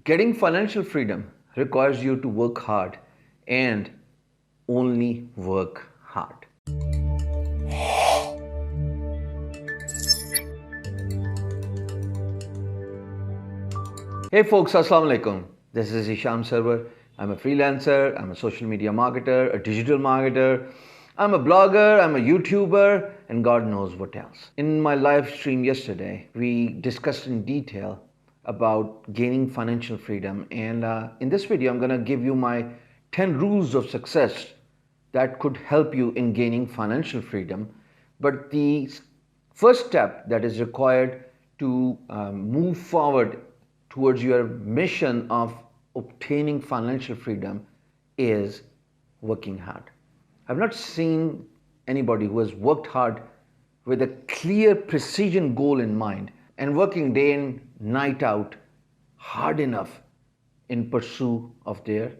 Getting financial freedom requires you to work hard and only work hard. Hey folks, Assalamu alaikum. This is Isham Sarwar. I'm a freelancer, I'm a social media marketer, a digital marketer, I'm a blogger, I'm a YouTuber, and God knows what else. In my live stream yesterday, we discussed in detail about gaining financial freedom, and in this video, I'm going to give you my 10 rules of success that could help you in gaining financial freedom. But the first step that is required to move forward towards your mission of obtaining financial freedom is working hard. I've not seen anybody who has worked hard with a clear precision goal in mind and working day in, night out hard enough in pursuit of their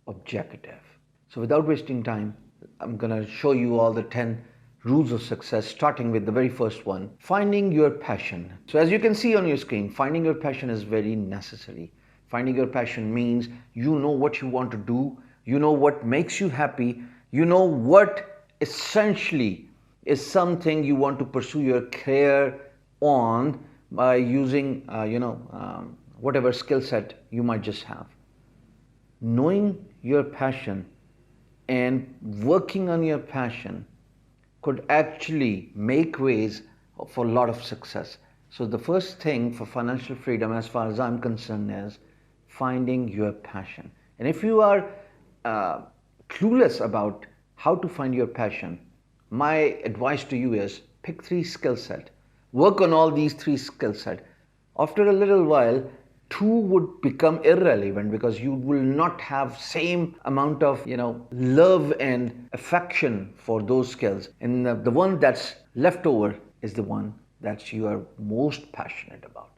objective. So without wasting time, I'm going to show you all the 10 rules of success, starting with the very first one, finding your passion. So as you can see on your screen, finding your passion is very necessary. Finding your passion means you know what you want to do, you know what makes you happy, you know what essentially is something you want to pursue your career on by using, whatever skill set you might just have. Knowing your passion and working on your passion could actually make ways for a lot of success. So the first thing for financial freedom, as far as I'm concerned, is finding your passion. And if you are clueless about how to find your passion, my advice to you is pick 3 skill set. Work on all these 3 skill set. After a little while, 2 would become irrelevant because you will not have same amount of love and affection for those skills, and the one that's left over is the one that you are most passionate about.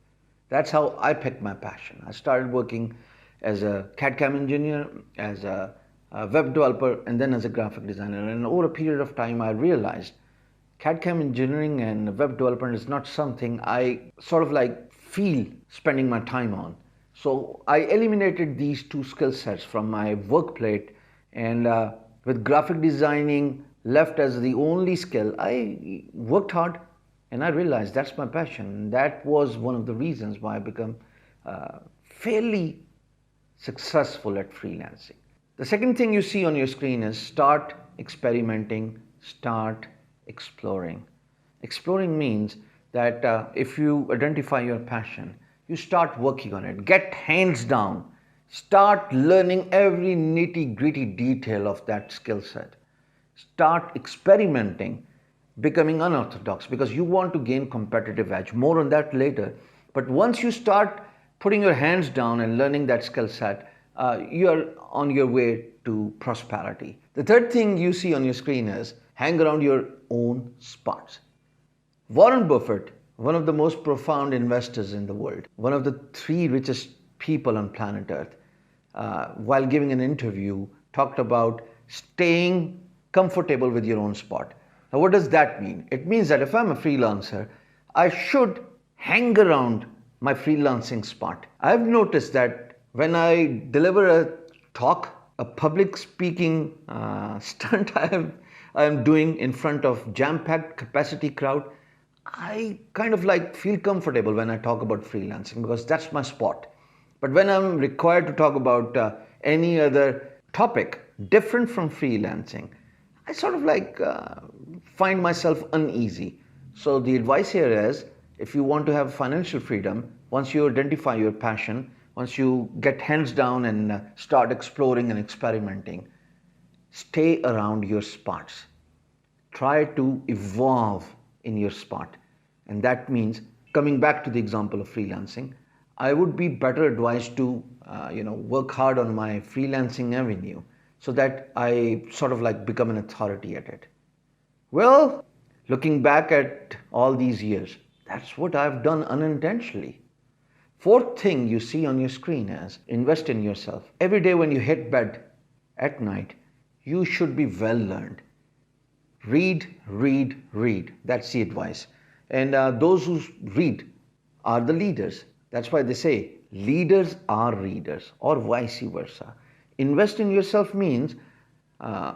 That's how I picked my passion. I started working as a CAD/CAM engineer, as a web developer, and then as a graphic designer. And over a period of time, I realized CAD/CAM engineering and web development is not something I sort of like feel spending my time on. So I eliminated these 2 skill sets from my work plate, and with graphic designing left as the only skill, I worked hard and I realized that's my passion. That was one of the reasons why I become fairly successful at freelancing. The second thing you see on your screen is start experimenting, start exploring. Exploring means that if you identify your passion, you start working on it. Get hands down. Start learning every nitty gritty detail of that skill set. Start experimenting, becoming unorthodox because you want to gain competitive edge. More on that later. But once you start putting your hands down and learning that skill set, you are on your way to prosperity. The third thing you see on your screen is hang around your own spots. Warren Buffett, one of the most profound investors in the world, one of the 3 richest people on planet Earth, while giving an interview, talked about staying comfortable with your own spot. Now, what does that mean? It means that if I'm a freelancer, I should hang around my freelancing spot. I've noticed that when I deliver a talk, a public speaking stunt I am doing in front of jam-packed capacity crowd, I kind of like feel comfortable when I talk about freelancing because that's my spot. But when I'm required to talk about any other topic different from freelancing, I sort of like find myself uneasy. So the advice here is, if you want to have financial freedom, once you identify your passion, once you get hands down and start exploring and experimenting, stay around your spots. Try to evolve in your spot. And that means, coming back to the example of freelancing, I would be better advised to work hard on my freelancing avenue so that I sort of like become an authority at it. Well, looking back at all these years, that's what I've done unintentionally. Fourth thing you see on your screen is invest in yourself. Every day when you hit bed at night, you should be well learned. Read, read, read. That's the advice. And those who read are the leaders. That's why they say leaders are readers, or vice versa. Invest in yourself means uh,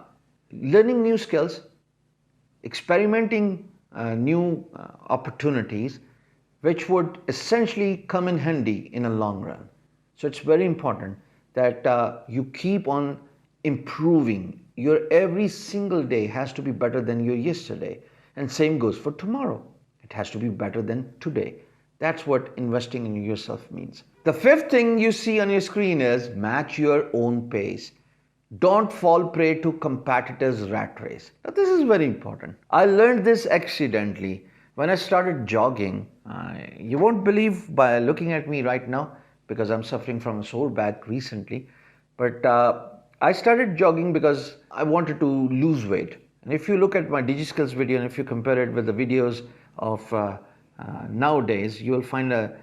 learning new skills, experimenting new opportunities, which would essentially come in handy in a long run. So it's very important that you keep on improving. Your every single day has to be better than your yesterday, and same goes for tomorrow. It has to be better than today. That's what investing in yourself means. The fifth thing you see on your screen is match your own pace. Don't fall prey to competitors' rat race. Now, this is very important. I learned this accidentally when I started jogging. You won't believe by looking at me right now because I'm suffering from a sore back recently. But I started jogging because I wanted to lose weight. And if you look at my DigiSkills video and if you compare it with the videos of nowadays, you will find a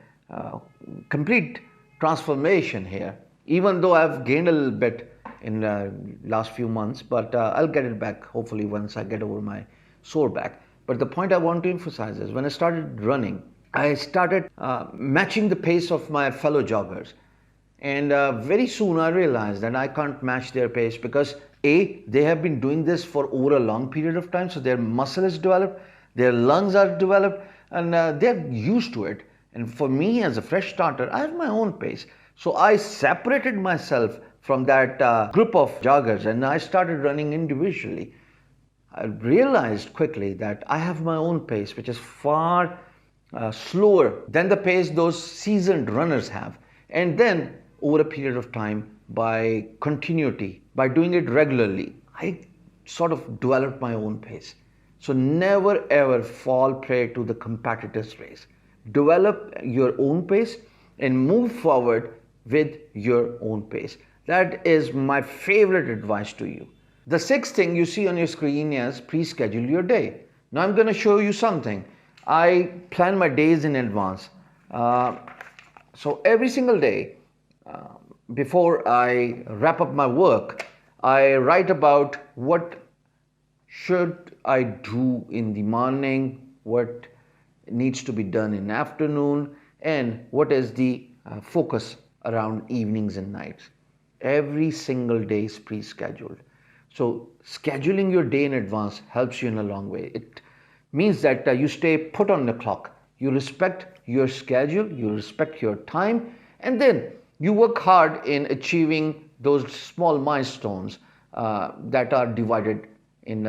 complete transformation here. Even though I've gained a little bit in the last few months, but I'll get it back hopefully once I get over my sore back. But the point I want to emphasize is when I started running, I started matching the pace of my fellow joggers. And very soon I realized that I can't match their pace because A, they have been doing this for over a long period of time, so their muscle is developed, their lungs are developed, and they're used to it. And for me as a fresh starter, I have my own pace. So I separated myself from that group of joggers and I started running individually. I realized quickly that I have my own pace, which is far slower than the pace those seasoned runners have. And then over a period of time, by continuity, by doing it regularly, I sort of developed my own pace. So never ever fall prey to the competitor's race. Develop your own pace and move forward with your own pace. That is my favorite advice to you. The sixth thing you see on your screen is pre-schedule your day. Now I'm going to show you something. I plan my days in advance. So every single day, before I wrap up my work, I write about what should I do in the morning, what needs to be done in the afternoon, and what is the focus around evenings and nights. Every single day is pre-scheduled. So scheduling your day in advance helps you in a long way. It means that you stay put on the clock. You respect your schedule, you respect your time, and then you work hard in achieving those small milestones that are divided in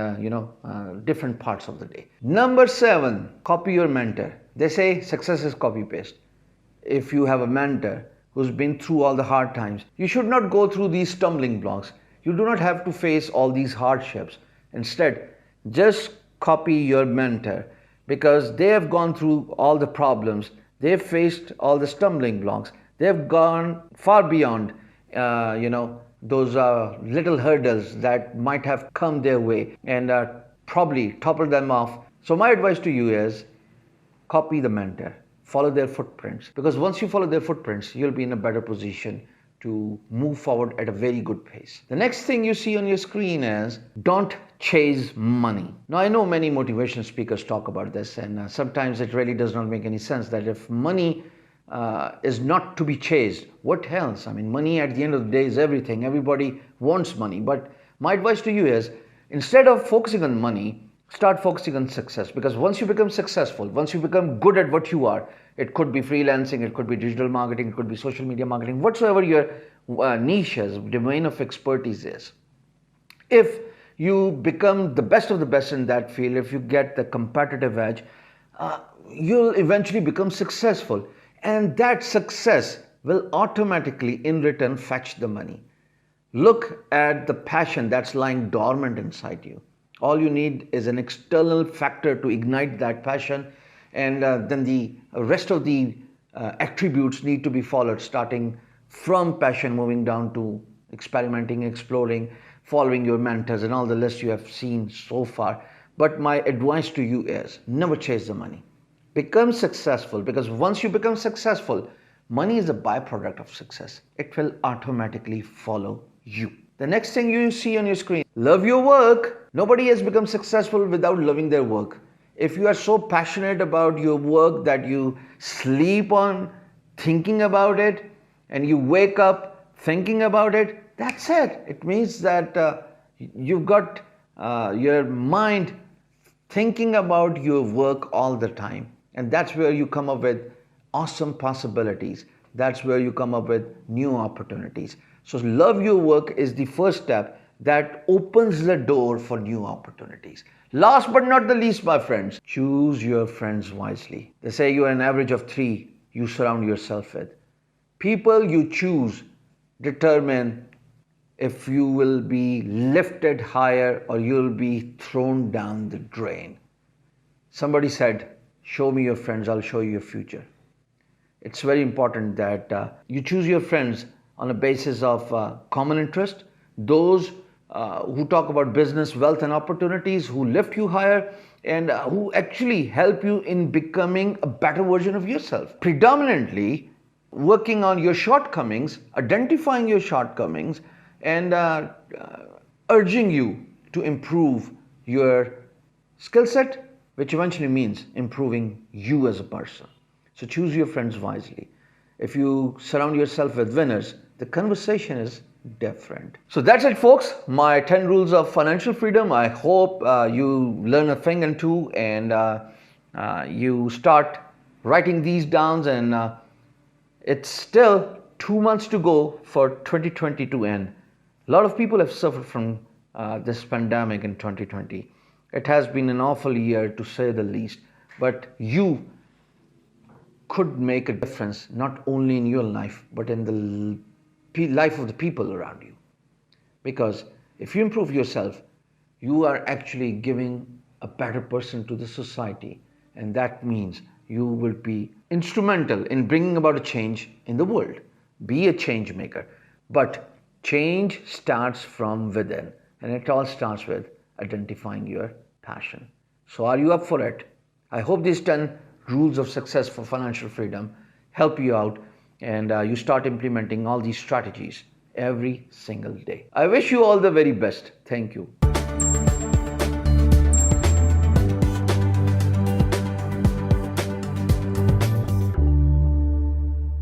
different parts of the day. Number 7, copy your mentor. They say success is copy paste. If you have a mentor who's been through all the hard times, you should not go through these stumbling blocks. You do not have to face all these hardships. Instead, just copy your mentor because they have gone through all the problems. They've faced all the stumbling blocks. They've gone far beyond, those little hurdles that might have come their way and probably topple them off. So my advice to you is copy the mentor, follow their footprints, because once you follow their footprints, you'll be in a better position to move forward at a very good pace. The next thing you see on your screen is don't chase money. Now I know many motivational speakers talk about this, and sometimes it really does not make any sense that if money is not to be chased, what else? I mean, money at the end of the day is everything. Everybody wants money. But my advice to you is instead of focusing on money, start focusing on success. Because once you become successful, once you become good at what you are, it could be freelancing, it could be digital marketing, it could be social media marketing, whatsoever your niche is, domain of expertise is. If you become the best of the best in that field, if you get the competitive edge, you'll eventually become successful. And that success will automatically in return fetch the money. Look at the passion that's lying dormant inside you. All you need is an external factor to ignite that passion, and then the rest of the attributes need to be followed, starting from passion, moving down to experimenting, exploring, following your mentors and all the lists you have seen so far. But my advice to you is never chase the money. Become successful, because once you become successful, money is a byproduct of success. It will automatically follow you. The next thing you see on your screen, love your work. Nobody has become successful without loving their work. If you are so passionate about your work that you sleep on thinking about it, and you wake up thinking about it, that's it. It means that you've got your mind thinking about your work all the time. And that's where you come up with awesome possibilities. That's where you come up with new opportunities. So love your work is the first step that opens the door for new opportunities. Last but not the least, my friends, choose your friends wisely. They say you are an average of 3 you surround yourself with. People you choose determine if you will be lifted higher or you'll be thrown down the drain. Somebody said, show me your friends, I'll show you your future. It's very important that you choose your friends on a basis of common interest, those who talk about business, wealth and opportunities, who lift you higher and who actually help you in becoming a better version of yourself. Predominantly working on your shortcomings, identifying your shortcomings and urging you to improve your skill set, which eventually means improving you as a person. So choose your friends wisely. If you surround yourself with winners, the conversation is different. So that's it, folks. My 10 rules of financial freedom. I hope you learn a thing and two and you start writing these down. And it's still 2 months to go for 2020 to end. A lot of people have suffered from this pandemic in 2020. It has been an awful year to say the least, but you could make a difference not only in your life but in the life of the people around you. Because if you improve yourself, you are actually giving a better person to the society, and that means you will be instrumental in bringing about a change in the world. Be a change maker. But change starts from within, and it all starts with identifying your passion. So are you up for it? I hope these 10 rules of success for financial freedom help you out and you start implementing all these strategies every single day. I wish you all the very best. Thank you.